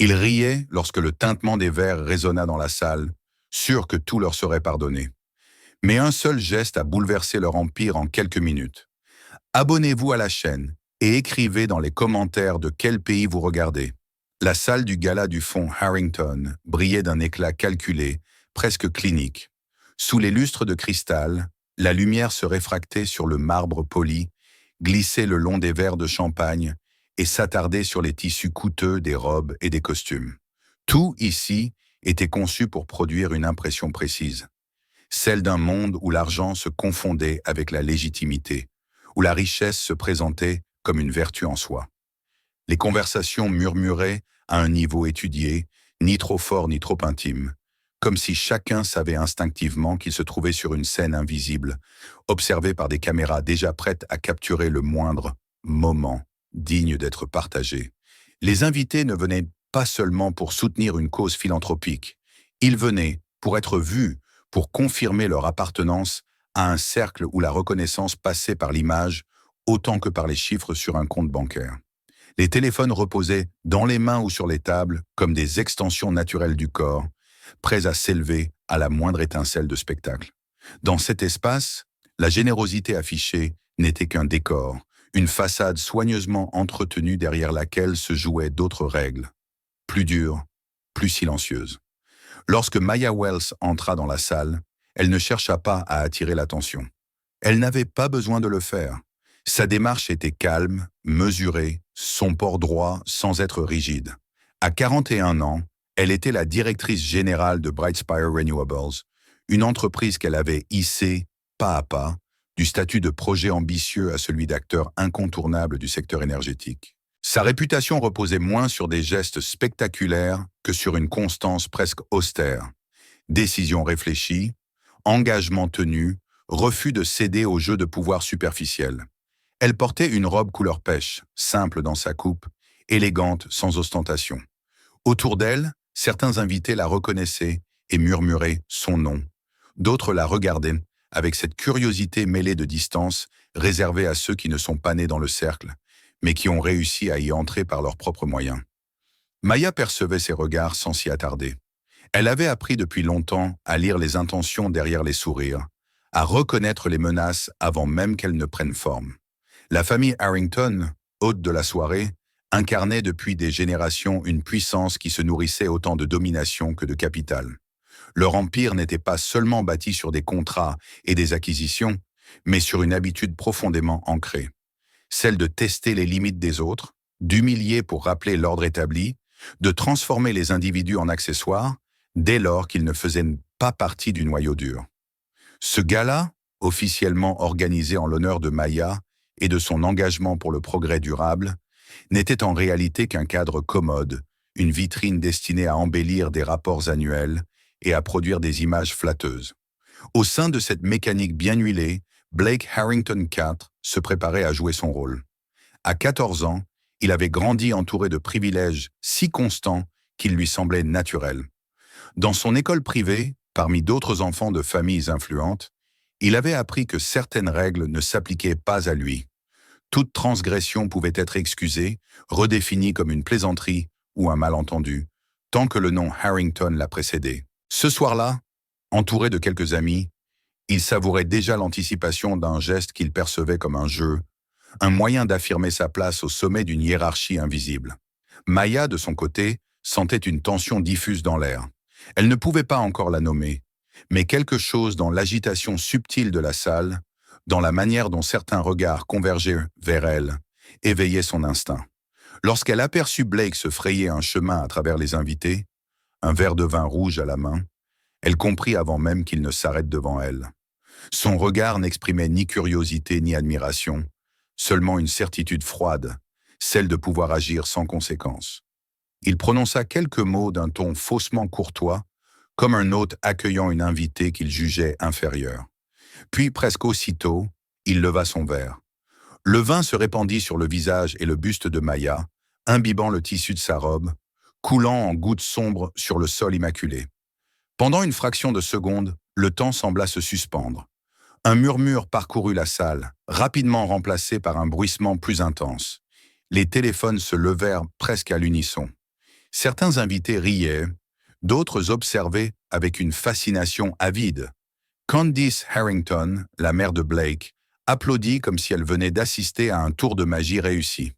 Ils riaient lorsque le tintement des verres résonna dans la salle, sûrs que tout leur serait pardonné. Mais un seul geste a bouleversé leur empire en quelques minutes. Abonnez-vous à la chaîne et écrivez dans les commentaires de quel pays vous regardez. La salle du gala du fonds Harrington brillait d'un éclat calculé, presque clinique. Sous les lustres de cristal, la lumière se réfractait sur le marbre poli, glissait le long des verres de champagne et s'attardait sur les tissus coûteux des robes et des costumes. Tout ici était conçu pour produire une impression précise, celle d'un monde où l'argent se confondait avec la légitimité, où la richesse se présentait comme une vertu en soi. Les conversations murmuraient à un niveau étudié, ni trop fort ni trop intime, comme si chacun savait instinctivement qu'il se trouvait sur une scène invisible, observée par des caméras déjà prêtes à capturer le moindre moment digne d'être partagé. Les invités ne venaient pas seulement pour soutenir une cause philanthropique, ils venaient pour être vus, pour confirmer leur appartenance à un cercle où la reconnaissance passait par l'image autant que par les chiffres sur un compte bancaire. Les téléphones reposaient dans les mains ou sur les tables comme des extensions naturelles du corps, prêts à s'élever à la moindre étincelle de spectacle. Dans cet espace, la générosité affichée n'était qu'un décor, une façade soigneusement entretenue derrière laquelle se jouaient d'autres règles, plus dures, plus silencieuses. Lorsque Maya Wells entra dans la salle, elle ne chercha pas à attirer l'attention. Elle n'avait pas besoin de le faire. Sa démarche était calme, mesurée, son port droit sans être rigide. À 41 ans, elle était la directrice générale de Brightspire Renewables, une entreprise qu'elle avait hissée, pas à pas, du statut de projet ambitieux à celui d'acteur incontournable du secteur énergétique. Sa réputation reposait moins sur des gestes spectaculaires que sur une constance presque austère. Décisions réfléchies, engagement tenu, refus de céder au jeu de pouvoir superficiel. Elle portait une robe couleur pêche, simple dans sa coupe, élégante sans ostentation. Autour d'elle, certains invités la reconnaissaient et murmuraient son nom. D'autres la regardaient avec cette curiosité mêlée de distance réservée à ceux qui ne sont pas nés dans le cercle, mais qui ont réussi à y entrer par leurs propres moyens. Maya percevait ces regards sans s'y attarder. Elle avait appris depuis longtemps à lire les intentions derrière les sourires, à reconnaître les menaces avant même qu'elles ne prennent forme. La famille Harrington, hôte de la soirée, incarnait depuis des générations une puissance qui se nourrissait autant de domination que de capital. Leur empire n'était pas seulement bâti sur des contrats et des acquisitions, mais sur une habitude profondément ancrée, celle de tester les limites des autres, d'humilier pour rappeler l'ordre établi, de transformer les individus en accessoires, dès lors qu'ils ne faisaient pas partie du noyau dur. Ce gala, officiellement organisé en l'honneur de Maya et de son engagement pour le progrès durable, n'était en réalité qu'un cadre commode, une vitrine destinée à embellir des rapports annuels et à produire des images flatteuses. Au sein de cette mécanique bien huilée, Blake Harrington IV se préparait à jouer son rôle. À 14 ans, il avait grandi entouré de privilèges si constants qu'ils lui semblaient naturels. Dans son école privée, parmi d'autres enfants de familles influentes, il avait appris que certaines règles ne s'appliquaient pas à lui. Toute transgression pouvait être excusée, redéfinie comme une plaisanterie ou un malentendu, tant que le nom Harrington l'a précédé. Ce soir-là, entouré de quelques amis, il savourait déjà l'anticipation d'un geste qu'il percevait comme un jeu, un moyen d'affirmer sa place au sommet d'une hiérarchie invisible. Maya, de son côté, sentait une tension diffuse dans l'air. Elle ne pouvait pas encore la nommer, mais quelque chose dans l'agitation subtile de la salle, dans la manière dont certains regards convergeaient vers elle, éveillait son instinct. Lorsqu'elle aperçut Blake se frayer un chemin à travers les invités, un verre de vin rouge à la main, elle comprit avant même qu'il ne s'arrête devant elle. Son regard n'exprimait ni curiosité ni admiration, seulement une certitude froide, celle de pouvoir agir sans conséquence. Il prononça quelques mots d'un ton faussement courtois, comme un hôte accueillant une invitée qu'il jugeait inférieure. Puis, presque aussitôt, il leva son verre. Le vin se répandit sur le visage et le buste de Maya, imbibant le tissu de sa robe, coulant en gouttes sombres sur le sol immaculé. Pendant une fraction de seconde, le temps sembla se suspendre. Un murmure parcourut la salle, rapidement remplacé par un bruissement plus intense. Les téléphones se levèrent presque à l'unisson. Certains invités riaient, d'autres observaient avec une fascination avide. Candice Harrington, la mère de Blake, applaudit comme si elle venait d'assister à un tour de magie réussi.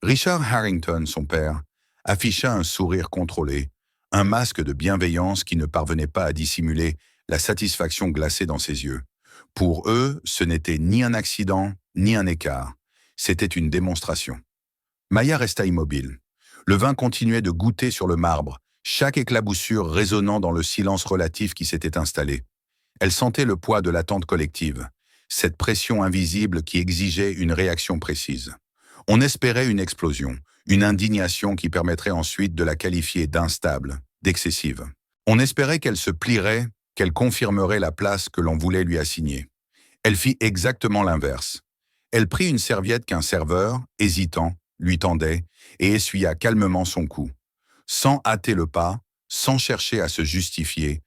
Richard Harrington, son père, afficha un sourire contrôlé, un masque de bienveillance qui ne parvenait pas à dissimuler la satisfaction glacée dans ses yeux. Pour eux, ce n'était ni un accident, ni un écart. C'était une démonstration. Maya resta immobile. Le vin continuait de goûter sur le marbre, chaque éclaboussure résonnant dans le silence relatif qui s'était installé. Elle sentait le poids de l'attente collective, cette pression invisible qui exigeait une réaction précise. On espérait une explosion, une indignation qui permettrait ensuite de la qualifier d'instable, d'excessive. On espérait qu'elle se plierait, qu'elle confirmerait la place que l'on voulait lui assigner. Elle fit exactement l'inverse. Elle prit une serviette qu'un serveur, hésitant, lui tendait et essuya calmement son cou. Sans hâter le pas, sans chercher à se justifier,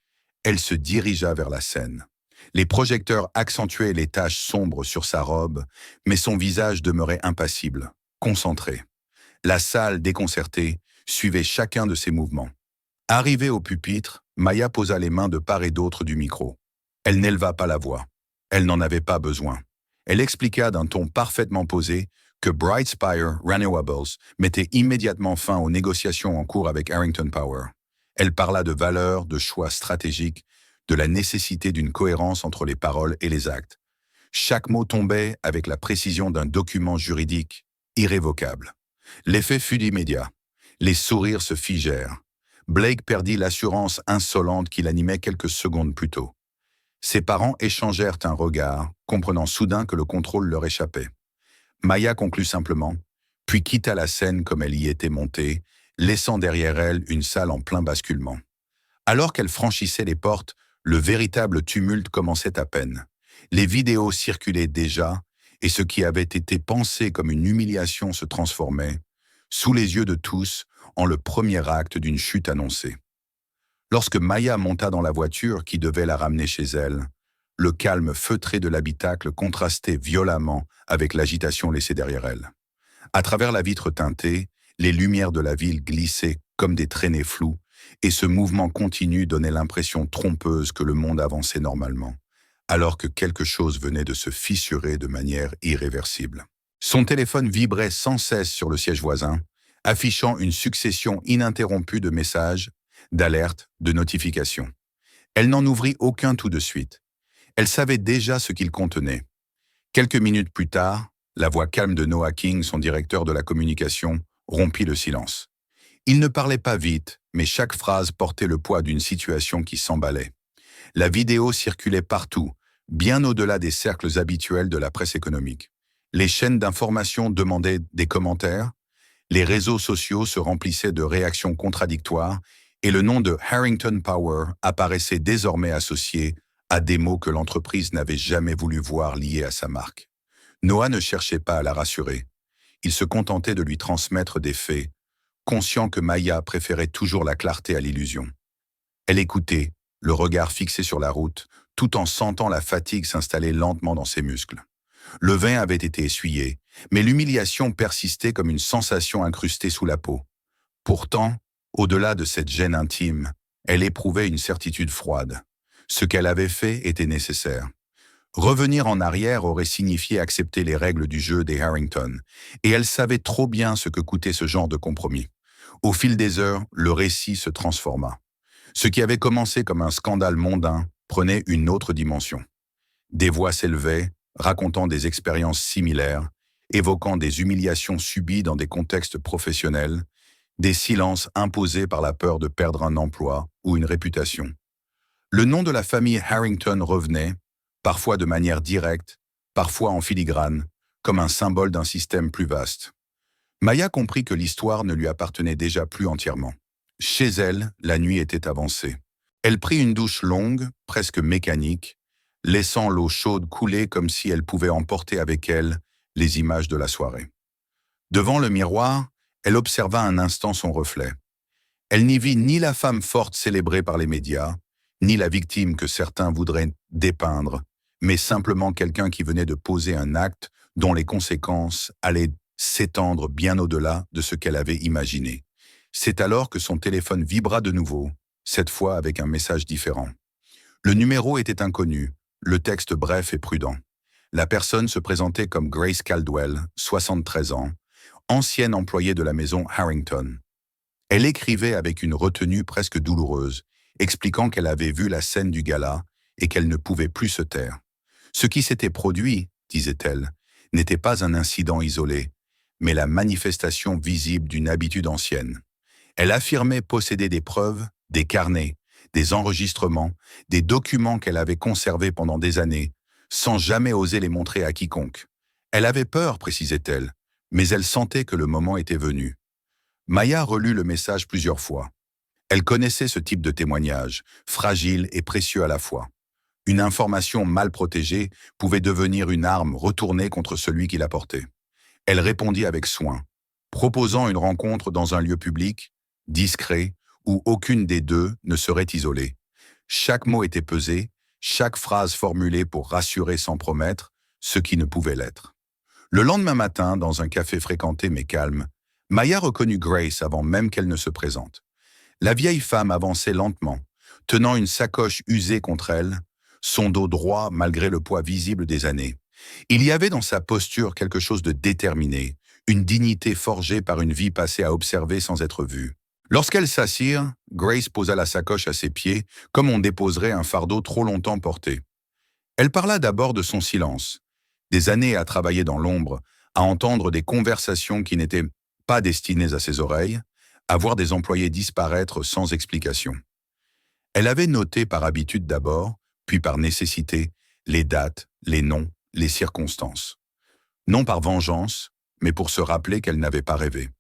elle se dirigea vers la scène. Les projecteurs accentuaient les taches sombres sur sa robe, mais son visage demeurait impassible, concentré. La salle, déconcertée, suivait chacun de ses mouvements. Arrivée au pupitre, Maya posa les mains de part et d'autre du micro. Elle n'éleva pas la voix. Elle n'en avait pas besoin. Elle expliqua d'un ton parfaitement posé que Bright Spire Renewables mettait immédiatement fin aux négociations en cours avec Harrington Power. Elle parla de valeurs, de choix stratégiques, de la nécessité d'une cohérence entre les paroles et les actes. Chaque mot tombait avec la précision d'un document juridique, irrévocable. L'effet fut immédiat. Les sourires se figèrent. Blake perdit l'assurance insolente qui l'animait quelques secondes plus tôt. Ses parents échangèrent un regard, comprenant soudain que le contrôle leur échappait. Maya conclut simplement, puis quitta la scène comme elle y était montée, laissant derrière elle une salle en plein basculement. Alors qu'elle franchissait les portes, le véritable tumulte commençait à peine. Les vidéos circulaient déjà, et ce qui avait été pensé comme une humiliation se transformait, sous les yeux de tous, en le premier acte d'une chute annoncée. Lorsque Maya monta dans la voiture qui devait la ramener chez elle, le calme feutré de l'habitacle contrastait violemment avec l'agitation laissée derrière elle. À travers la vitre teintée, les lumières de la ville glissaient comme des traînées floues, et ce mouvement continu donnait l'impression trompeuse que le monde avançait normalement, alors que quelque chose venait de se fissurer de manière irréversible. Son téléphone vibrait sans cesse sur le siège voisin, affichant une succession ininterrompue de messages, d'alertes, de notifications. Elle n'en ouvrit aucun tout de suite. Elle savait déjà ce qu'il contenait. Quelques minutes plus tard, la voix calme de Noah King, son directeur de la communication, rompit le silence. Il ne parlait pas vite, mais chaque phrase portait le poids d'une situation qui s'emballait. La vidéo circulait partout, bien au-delà des cercles habituels de la presse économique. Les chaînes d'information demandaient des commentaires, les réseaux sociaux se remplissaient de réactions contradictoires et le nom de Harrington Power apparaissait désormais associé à des mots que l'entreprise n'avait jamais voulu voir liés à sa marque. Noah ne cherchait pas à la rassurer. Il se contentait de lui transmettre des faits, conscient que Maya préférait toujours la clarté à l'illusion. Elle écoutait, le regard fixé sur la route, tout en sentant la fatigue s'installer lentement dans ses muscles. Le vin avait été essuyé, mais l'humiliation persistait comme une sensation incrustée sous la peau. Pourtant, au-delà de cette gêne intime, elle éprouvait une certitude froide. Ce qu'elle avait fait était nécessaire. Revenir en arrière aurait signifié accepter les règles du jeu des Harrington, et elle savait trop bien ce que coûtait ce genre de compromis. Au fil des heures, le récit se transforma. Ce qui avait commencé comme un scandale mondain prenait une autre dimension. Des voix s'élevaient, racontant des expériences similaires, évoquant des humiliations subies dans des contextes professionnels, des silences imposés par la peur de perdre un emploi ou une réputation. Le nom de la famille Harrington revenait, parfois de manière directe, parfois en filigrane, comme un symbole d'un système plus vaste. Maya comprit que l'histoire ne lui appartenait déjà plus entièrement. Chez elle, la nuit était avancée. Elle prit une douche longue, presque mécanique, laissant l'eau chaude couler comme si elle pouvait emporter avec elle les images de la soirée. Devant le miroir, elle observa un instant son reflet. Elle n'y vit ni la femme forte célébrée par les médias, ni la victime que certains voudraient dépeindre, mais simplement quelqu'un qui venait de poser un acte dont les conséquences allaient s'étendre bien au-delà de ce qu'elle avait imaginé. C'est alors que son téléphone vibra de nouveau, cette fois avec un message différent. Le numéro était inconnu, le texte bref et prudent. La personne se présentait comme Grace Caldwell, 73 ans, ancienne employée de la maison Harrington. Elle écrivait avec une retenue presque douloureuse, expliquant qu'elle avait vu la scène du gala et qu'elle ne pouvait plus se taire. Ce qui s'était produit, disait-elle, n'était pas un incident isolé, mais la manifestation visible d'une habitude ancienne. Elle affirmait posséder des preuves, des carnets, des enregistrements, des documents qu'elle avait conservés pendant des années, sans jamais oser les montrer à quiconque. Elle avait peur, précisait-elle, mais elle sentait que le moment était venu. Maya relut le message plusieurs fois. Elle connaissait ce type de témoignage, fragile et précieux à la fois. Une information mal protégée pouvait devenir une arme retournée contre celui qui la portait. Elle répondit avec soin, proposant une rencontre dans un lieu public, discret, où aucune des deux ne serait isolée. Chaque mot était pesé, chaque phrase formulée pour rassurer sans promettre, ce qui ne pouvait l'être. Le lendemain matin, dans un café fréquenté mais calme, Maya reconnut Grace avant même qu'elle ne se présente. La vieille femme avançait lentement, tenant une sacoche usée contre elle, son dos droit malgré le poids visible des années. Il y avait dans sa posture quelque chose de déterminé, une dignité forgée par une vie passée à observer sans être vue. Lorsqu'elles s'assirent, Grace posa la sacoche à ses pieds, comme on déposerait un fardeau trop longtemps porté. Elle parla d'abord de son silence, des années à travailler dans l'ombre, à entendre des conversations qui n'étaient pas destinées à ses oreilles, à voir des employés disparaître sans explication. Elle avait noté par habitude d'abord, puis par nécessité, les dates, les noms, les circonstances. Non par vengeance, mais pour se rappeler qu'elle n'avait pas rêvé.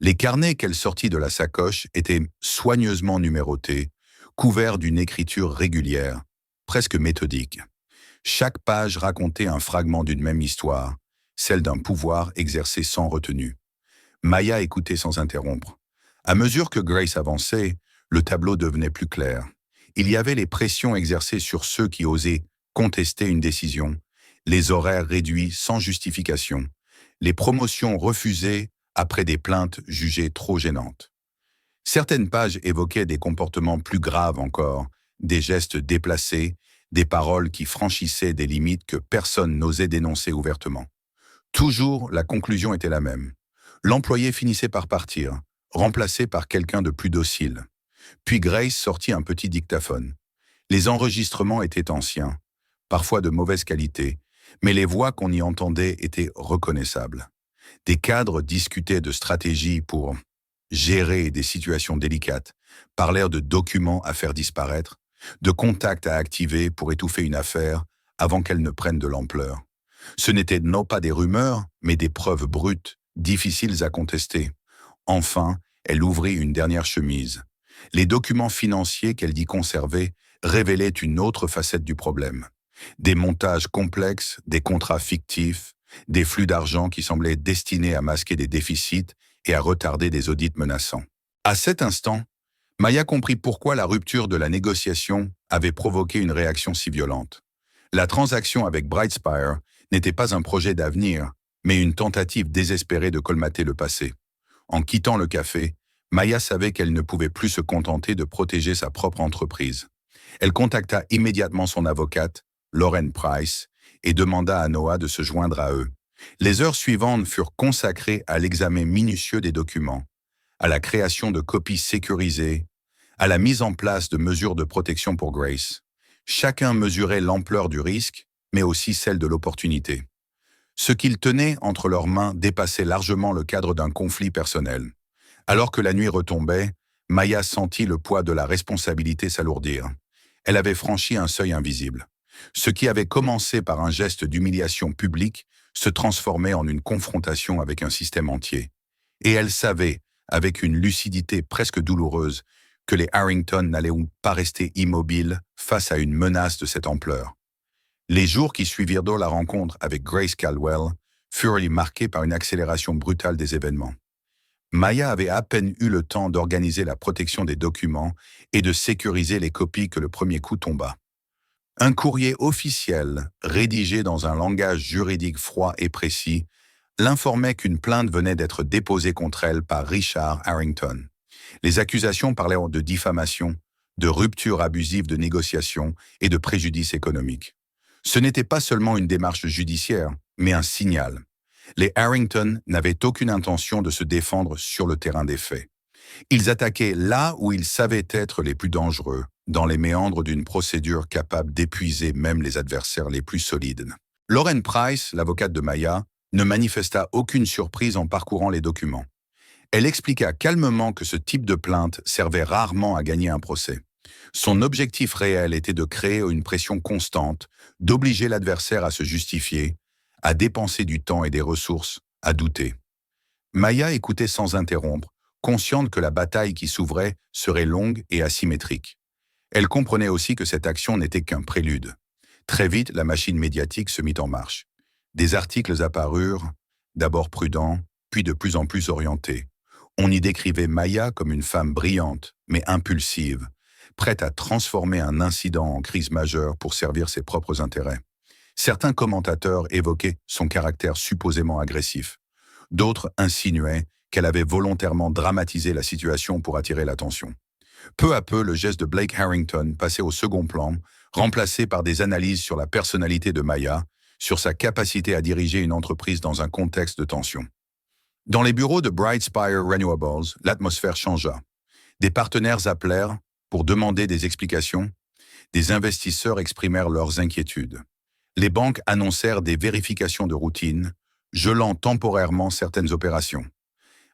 Les carnets qu'elle sortit de la sacoche étaient soigneusement numérotés, couverts d'une écriture régulière, presque méthodique. Chaque page racontait un fragment d'une même histoire, celle d'un pouvoir exercé sans retenue. Maya écoutait sans interrompre. À mesure que Grace avançait, le tableau devenait plus clair. Il y avait les pressions exercées sur ceux qui osaient contester une décision, les horaires réduits sans justification, les promotions refusées après des plaintes jugées trop gênantes. Certaines pages évoquaient des comportements plus graves encore, des gestes déplacés, des paroles qui franchissaient des limites que personne n'osait dénoncer ouvertement. Toujours, la conclusion était la même. L'employé finissait par partir, remplacé par quelqu'un de plus docile. Puis Grace sortit un petit dictaphone. Les enregistrements étaient anciens, parfois de mauvaise qualité, mais les voix qu'on y entendait étaient reconnaissables. Des cadres discutaient de stratégies pour gérer des situations délicates, parlèrent de documents à faire disparaître, de contacts à activer pour étouffer une affaire avant qu'elle ne prenne de l'ampleur. Ce n'étaient non pas des rumeurs, mais des preuves brutes, difficiles à contester. Enfin, elle ouvrit une dernière chemise. Les documents financiers qu'elle dit conserver révélaient une autre facette du problème. Des montages complexes, des contrats fictifs, des flux d'argent qui semblaient destinés à masquer des déficits et à retarder des audits menaçants. À cet instant, Maya comprit pourquoi la rupture de la négociation avait provoqué une réaction si violente. La transaction avec Brightspire n'était pas un projet d'avenir, mais une tentative désespérée de colmater le passé. En quittant le café, Maya savait qu'elle ne pouvait plus se contenter de protéger sa propre entreprise. Elle contacta immédiatement son avocate, Lauren Price, et demanda à Noah de se joindre à eux. Les heures suivantes furent consacrées à l'examen minutieux des documents, à la création de copies sécurisées, à la mise en place de mesures de protection pour Grace. Chacun mesurait l'ampleur du risque, mais aussi celle de l'opportunité. Ce qu'ils tenaient entre leurs mains dépassait largement le cadre d'un conflit personnel. Alors que la nuit retombait, Maya sentit le poids de la responsabilité s'alourdir. Elle avait franchi un seuil invisible. Ce qui avait commencé par un geste d'humiliation publique se transformait en une confrontation avec un système entier. Et elle savait, avec une lucidité presque douloureuse, que les Harrington n'allaient pas rester immobiles face à une menace de cette ampleur. Les jours qui suivirent la rencontre avec Grace Caldwell furent marqués par une accélération brutale des événements. Maya avait à peine eu le temps d'organiser la protection des documents et de sécuriser les copies que le premier coup tomba. Un courrier officiel, rédigé dans un langage juridique froid et précis, l'informait qu'une plainte venait d'être déposée contre elle par Richard Harrington. Les accusations parlaient de diffamation, de rupture abusive de négociations et de préjudice économique. Ce n'était pas seulement une démarche judiciaire, mais un signal. Les Harrington n'avaient aucune intention de se défendre sur le terrain des faits. Ils attaquaient là où ils savaient être les plus dangereux, dans les méandres d'une procédure capable d'épuiser même les adversaires les plus solides. Lauren Price, l'avocate de Maya, ne manifesta aucune surprise en parcourant les documents. Elle expliqua calmement que ce type de plainte servait rarement à gagner un procès. Son objectif réel était de créer une pression constante, d'obliger l'adversaire à se justifier, à dépenser du temps et des ressources, à douter. Maya écoutait sans interrompre, consciente que la bataille qui s'ouvrait serait longue et asymétrique. Elle comprenait aussi que cette action n'était qu'un prélude. Très vite, la machine médiatique se mit en marche. Des articles apparurent, d'abord prudents, puis de plus en plus orientés. On y décrivait Maya comme une femme brillante, mais impulsive, prête à transformer un incident en crise majeure pour servir ses propres intérêts. Certains commentateurs évoquaient son caractère supposément agressif. D'autres insinuaient qu'elle avait volontairement dramatisé la situation pour attirer l'attention. Peu à peu, le geste de Blake Harrington passait au second plan, remplacé par des analyses sur la personnalité de Maya, sur sa capacité à diriger une entreprise dans un contexte de tension. Dans les bureaux de Brightspire Renewables, l'atmosphère changea. Des partenaires appelèrent pour demander des explications. Des investisseurs exprimèrent leurs inquiétudes. Les banques annoncèrent des vérifications de routine, gelant temporairement certaines opérations.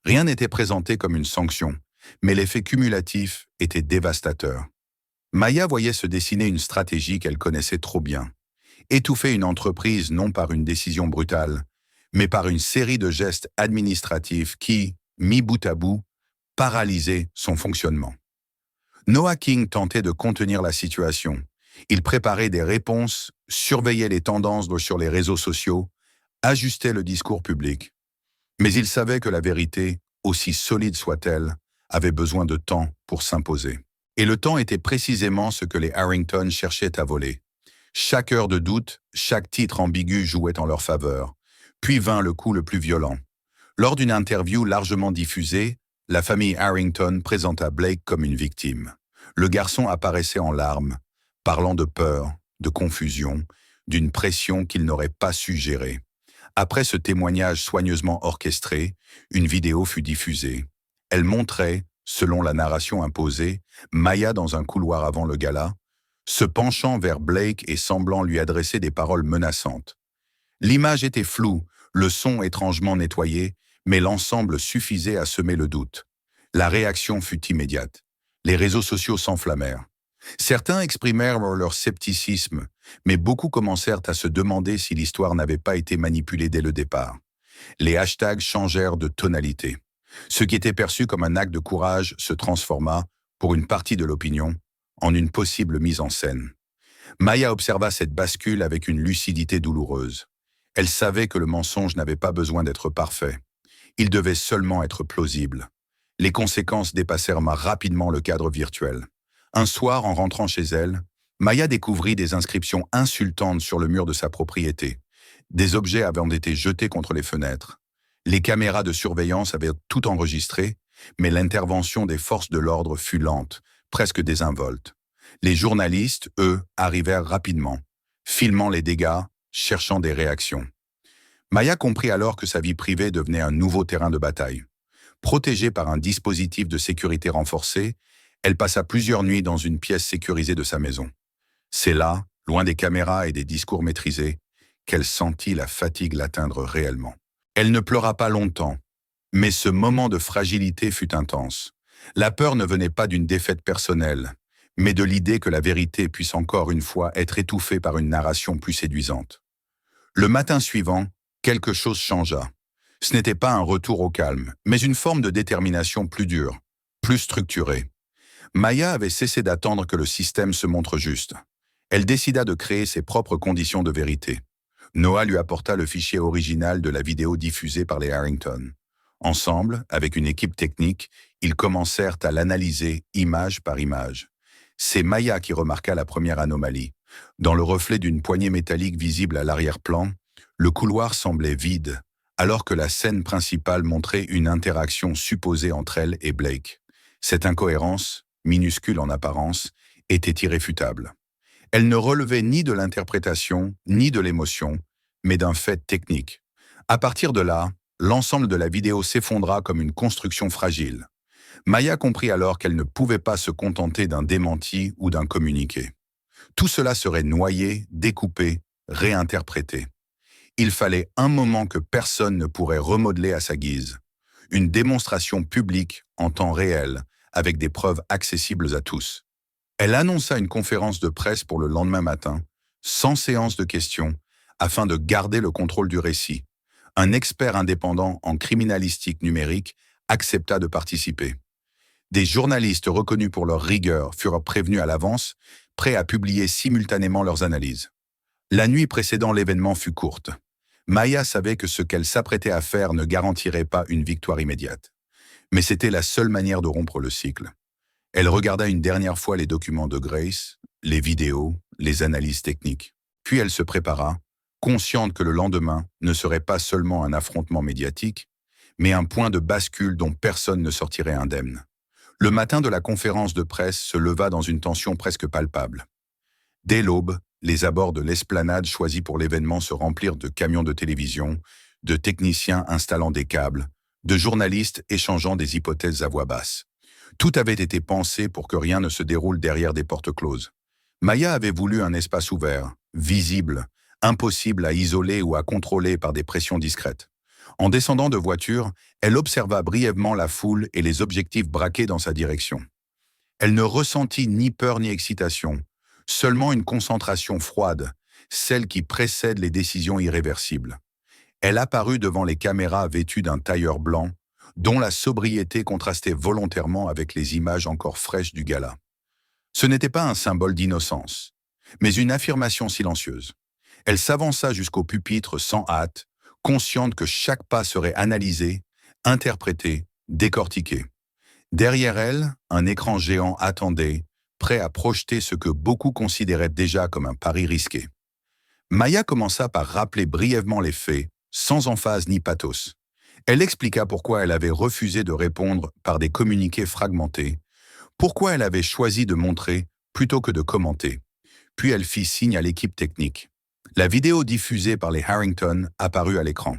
Rien n'était présenté comme une sanction, mais l'effet cumulatif était dévastateur. Maya voyait se dessiner une stratégie qu'elle connaissait trop bien. Étouffer une entreprise non par une décision brutale, mais par une série de gestes administratifs qui, mis bout à bout, paralysaient son fonctionnement. Noah King tentait de contenir la situation. Il préparait des réponses, surveillait les tendances sur les réseaux sociaux, ajustait le discours public. Mais il savait que la vérité, aussi solide soit-elle, avait besoin de temps pour s'imposer. Et le temps était précisément ce que les Harrington cherchaient à voler. Chaque heure de doute, chaque titre ambigu jouait en leur faveur. Puis vint le coup le plus violent. Lors d'une interview largement diffusée, la famille Harrington présenta Blake comme une victime. Le garçon apparaissait en larmes, parlant de peur, de confusion, d'une pression qu'il n'aurait pas su gérer. Après ce témoignage soigneusement orchestré, une vidéo fut diffusée. Elle montrait, selon la narration imposée, Maya dans un couloir avant le gala, se penchant vers Blake et semblant lui adresser des paroles menaçantes. L'image était floue, le son étrangement nettoyé, mais l'ensemble suffisait à semer le doute. La réaction fut immédiate. Les réseaux sociaux s'enflammèrent. Certains exprimèrent leur scepticisme, mais beaucoup commencèrent à se demander si l'histoire n'avait pas été manipulée dès le départ. Les hashtags changèrent de tonalité. Ce qui était perçu comme un acte de courage se transforma, pour une partie de l'opinion, en une possible mise en scène. Maya observa cette bascule avec une lucidité douloureuse. Elle savait que le mensonge n'avait pas besoin d'être parfait. Il devait seulement être plausible. Les conséquences dépassèrent rapidement le cadre virtuel. Un soir, en rentrant chez elle, Maya découvrit des inscriptions insultantes sur le mur de sa propriété. Des objets avaient été jetés contre les fenêtres. Les caméras de surveillance avaient tout enregistré, mais l'intervention des forces de l'ordre fut lente, presque désinvolte. Les journalistes, eux, arrivèrent rapidement, filmant les dégâts, cherchant des réactions. Maya comprit alors que sa vie privée devenait un nouveau terrain de bataille. Protégée par un dispositif de sécurité renforcé, elle passa plusieurs nuits dans une pièce sécurisée de sa maison. C'est là, loin des caméras et des discours maîtrisés, qu'elle sentit la fatigue l'atteindre réellement. Elle ne pleura pas longtemps, mais ce moment de fragilité fut intense. La peur ne venait pas d'une défaite personnelle, mais de l'idée que la vérité puisse encore une fois être étouffée par une narration plus séduisante. Le matin suivant, quelque chose changea. Ce n'était pas un retour au calme, mais une forme de détermination plus dure, plus structurée. Maya avait cessé d'attendre que le système se montre juste. Elle décida de créer ses propres conditions de vérité. Noah lui apporta le fichier original de la vidéo diffusée par les Harrington. Ensemble, avec une équipe technique, ils commencèrent à l'analyser image par image. C'est Maya qui remarqua la première anomalie. Dans le reflet d'une poignée métallique visible à l'arrière-plan, le couloir semblait vide, alors que la scène principale montrait une interaction supposée entre elle et Blake. Cette incohérence, minuscule en apparence, était irréfutable. Elle ne relevait ni de l'interprétation, ni de l'émotion, mais d'un fait technique. À partir de là, l'ensemble de la vidéo s'effondra comme une construction fragile. Maya comprit alors qu'elle ne pouvait pas se contenter d'un démenti ou d'un communiqué. Tout cela serait noyé, découpé, réinterprété. Il fallait un moment que personne ne pourrait remodeler à sa guise. Une démonstration publique en temps réel, avec des preuves accessibles à tous. Elle annonça une conférence de presse pour le lendemain matin, sans séance de questions, afin de garder le contrôle du récit. Un expert indépendant en criminalistique numérique accepta de participer. Des journalistes reconnus pour leur rigueur furent prévenus à l'avance, prêts à publier simultanément leurs analyses. La nuit précédant l'événement fut courte. Maya savait que ce qu'elle s'apprêtait à faire ne garantirait pas une victoire immédiate. Mais c'était la seule manière de rompre le cycle. Elle regarda une dernière fois les documents de Grace, les vidéos, les analyses techniques. Puis elle se prépara, consciente que le lendemain ne serait pas seulement un affrontement médiatique, mais un point de bascule dont personne ne sortirait indemne. Le matin de la conférence de presse se leva dans une tension presque palpable. Dès l'aube, les abords de l'esplanade choisie pour l'événement se remplirent de camions de télévision, de techniciens installant des câbles, de journalistes échangeant des hypothèses à voix basse. Tout avait été pensé pour que rien ne se déroule derrière des portes closes. Maya avait voulu un espace ouvert, visible, impossible à isoler ou à contrôler par des pressions discrètes. En descendant de voiture, elle observa brièvement la foule et les objectifs braqués dans sa direction. Elle ne ressentit ni peur ni excitation, seulement une concentration froide, celle qui précède les décisions irréversibles. Elle apparut devant les caméras vêtue d'un tailleur blanc, dont la sobriété contrastait volontairement avec les images encore fraîches du gala. Ce n'était pas un symbole d'innocence, mais une affirmation silencieuse. Elle s'avança jusqu'au pupitre sans hâte, consciente que chaque pas serait analysé, interprété, décortiqué. Derrière elle, un écran géant attendait, prêt à projeter ce que beaucoup considéraient déjà comme un pari risqué. Maya commença par rappeler brièvement les faits, sans emphase ni pathos. Elle expliqua pourquoi elle avait refusé de répondre par des communiqués fragmentés, pourquoi elle avait choisi de montrer plutôt que de commenter. Puis elle fit signe à l'équipe technique. La vidéo diffusée par les Harrington apparut à l'écran.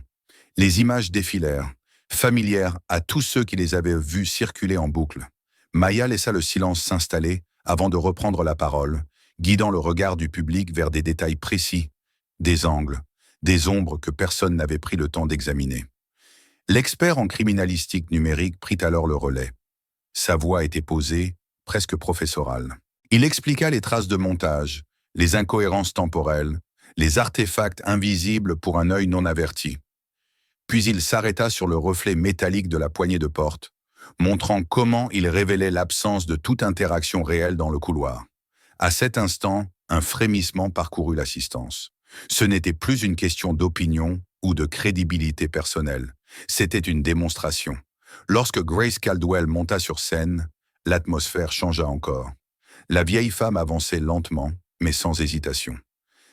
Les images défilèrent, familières à tous ceux qui les avaient vues circuler en boucle. Maya laissa le silence s'installer avant de reprendre la parole, guidant le regard du public vers des détails précis, des angles, des ombres que personne n'avait pris le temps d'examiner. L'expert en criminalistique numérique prit alors le relais. Sa voix était posée, presque professorale. Il expliqua les traces de montage, les incohérences temporelles, les artefacts invisibles pour un œil non averti. Puis il s'arrêta sur le reflet métallique de la poignée de porte, montrant comment il révélait l'absence de toute interaction réelle dans le couloir. À cet instant, un frémissement parcourut l'assistance. Ce n'était plus une question d'opinion ou de crédibilité personnelle. C'était une démonstration. Lorsque Grace Caldwell monta sur scène, l'atmosphère changea encore. La vieille femme avançait lentement, mais sans hésitation.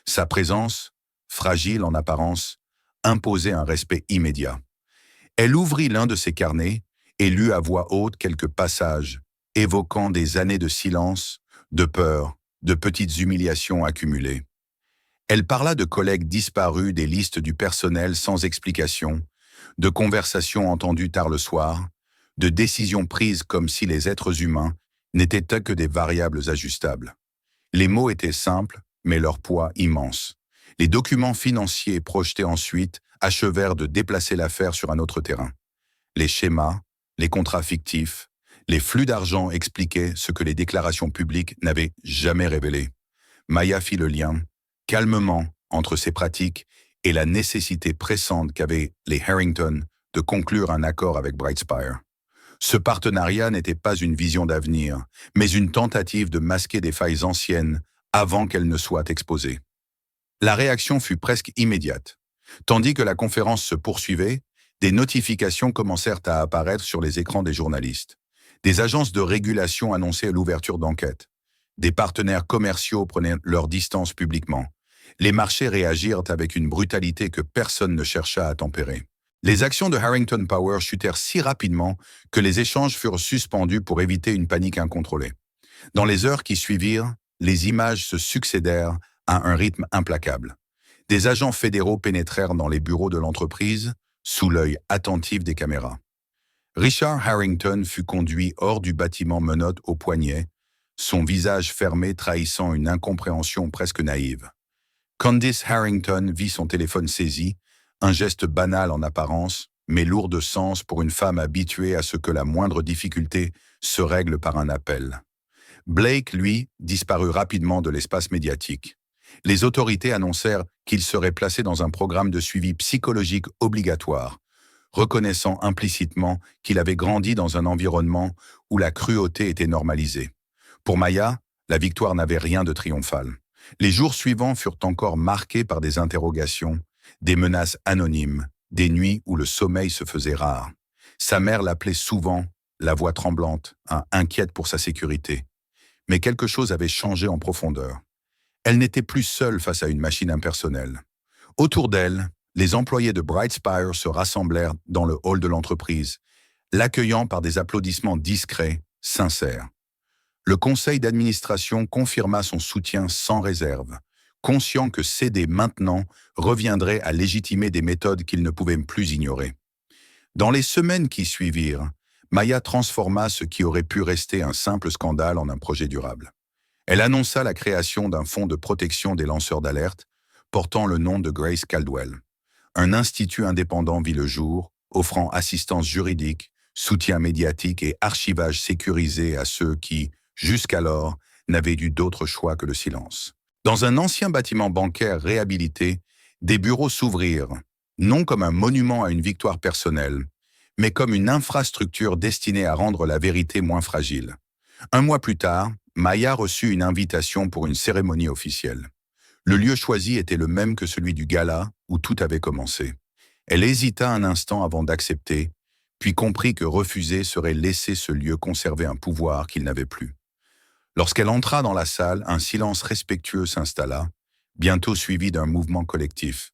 Sa présence, fragile en apparence, imposait un respect immédiat. Elle ouvrit l'un de ses carnets et lut à voix haute quelques passages, évoquant des années de silence, de peur, de petites humiliations accumulées. Elle parla de collègues disparus des listes du personnel sans explication, de conversations entendues tard le soir, de décisions prises comme si les êtres humains n'étaient que des variables ajustables. Les mots étaient simples, mais leur poids immense. Les documents financiers projetés ensuite achevèrent de déplacer l'affaire sur un autre terrain. Les schémas, les contrats fictifs, les flux d'argent expliquaient ce que les déclarations publiques n'avaient jamais révélé. Maya fit le lien, calmement, entre ces pratiques et la nécessité pressante qu'avaient les Harrington de conclure un accord avec Brightspire. Ce partenariat n'était pas une vision d'avenir, mais une tentative de masquer des failles anciennes avant qu'elles ne soient exposées. La réaction fut presque immédiate. Tandis que la conférence se poursuivait, des notifications commencèrent à apparaître sur les écrans des journalistes. Des agences de régulation annonçaient l'ouverture d'enquêtes. Des partenaires commerciaux prenaient leur distance publiquement. Les marchés réagirent avec une brutalité que personne ne chercha à tempérer. Les actions de Harrington Power chutèrent si rapidement que les échanges furent suspendus pour éviter une panique incontrôlée. Dans les heures qui suivirent, les images se succédèrent à un rythme implacable. Des agents fédéraux pénétrèrent dans les bureaux de l'entreprise, sous l'œil attentif des caméras. Richard Harrington fut conduit hors du bâtiment menottes au poignet, son visage fermé trahissant une incompréhension presque naïve. Candice Harrington vit son téléphone saisi, un geste banal en apparence, mais lourd de sens pour une femme habituée à ce que la moindre difficulté se règle par un appel. Blake, lui, disparut rapidement de l'espace médiatique. Les autorités annoncèrent qu'il serait placé dans un programme de suivi psychologique obligatoire, reconnaissant implicitement qu'il avait grandi dans un environnement où la cruauté était normalisée. Pour Maya, la victoire n'avait rien de triomphal. Les jours suivants furent encore marqués par des interrogations, des menaces anonymes, des nuits où le sommeil se faisait rare. Sa mère l'appelait souvent, la voix tremblante, inquiète pour sa sécurité. Mais quelque chose avait changé en profondeur. Elle n'était plus seule face à une machine impersonnelle. Autour d'elle, les employés de Brightspire se rassemblèrent dans le hall de l'entreprise, l'accueillant par des applaudissements discrets, sincères. Le conseil d'administration confirma son soutien sans réserve, conscient que céder maintenant reviendrait à légitimer des méthodes qu'il ne pouvait plus ignorer. Dans les semaines qui suivirent, Maya transforma ce qui aurait pu rester un simple scandale en un projet durable. Elle annonça la création d'un fonds de protection des lanceurs d'alerte, portant le nom de Grace Caldwell. Un institut indépendant vit le jour, offrant assistance juridique, soutien médiatique et archivage sécurisé à ceux qui, jusqu'alors, n'avaient eu d'autre choix que le silence. Dans un ancien bâtiment bancaire réhabilité, des bureaux s'ouvrirent, non comme un monument à une victoire personnelle, mais comme une infrastructure destinée à rendre la vérité moins fragile. Un mois plus tard, Maya reçut une invitation pour une cérémonie officielle. Le lieu choisi était le même que celui du gala où tout avait commencé. Elle hésita un instant avant d'accepter, puis comprit que refuser serait laisser ce lieu conserver un pouvoir qu'il n'avait plus. Lorsqu'elle entra dans la salle, un silence respectueux s'installa, bientôt suivi d'un mouvement collectif.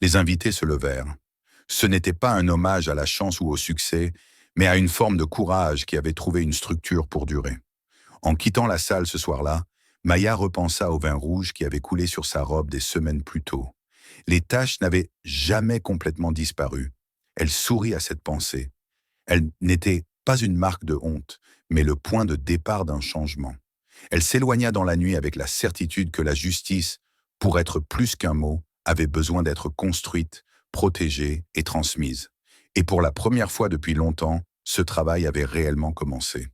Les invités se levèrent. Ce n'était pas un hommage à la chance ou au succès, mais à une forme de courage qui avait trouvé une structure pour durer. En quittant la salle ce soir-là, Maya repensa au vin rouge qui avait coulé sur sa robe des semaines plus tôt. Les taches n'avaient jamais complètement disparu. Elle sourit à cette pensée. Elle n'était pas une marque de honte, mais le point de départ d'un changement. Elle s'éloigna dans la nuit avec la certitude que la justice, pour être plus qu'un mot, avait besoin d'être construite, protégée et transmise. Et pour la première fois depuis longtemps, ce travail avait réellement commencé.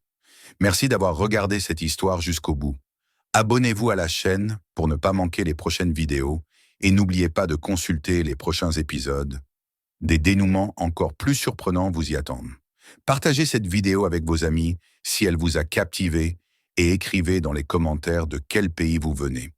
Merci d'avoir regardé cette histoire jusqu'au bout. Abonnez-vous à la chaîne pour ne pas manquer les prochaines vidéos et n'oubliez pas de consulter les prochains épisodes. Des dénouements encore plus surprenants vous y attendent. Partagez cette vidéo avec vos amis si elle vous a captivé et écrivez dans les commentaires de quel pays vous venez.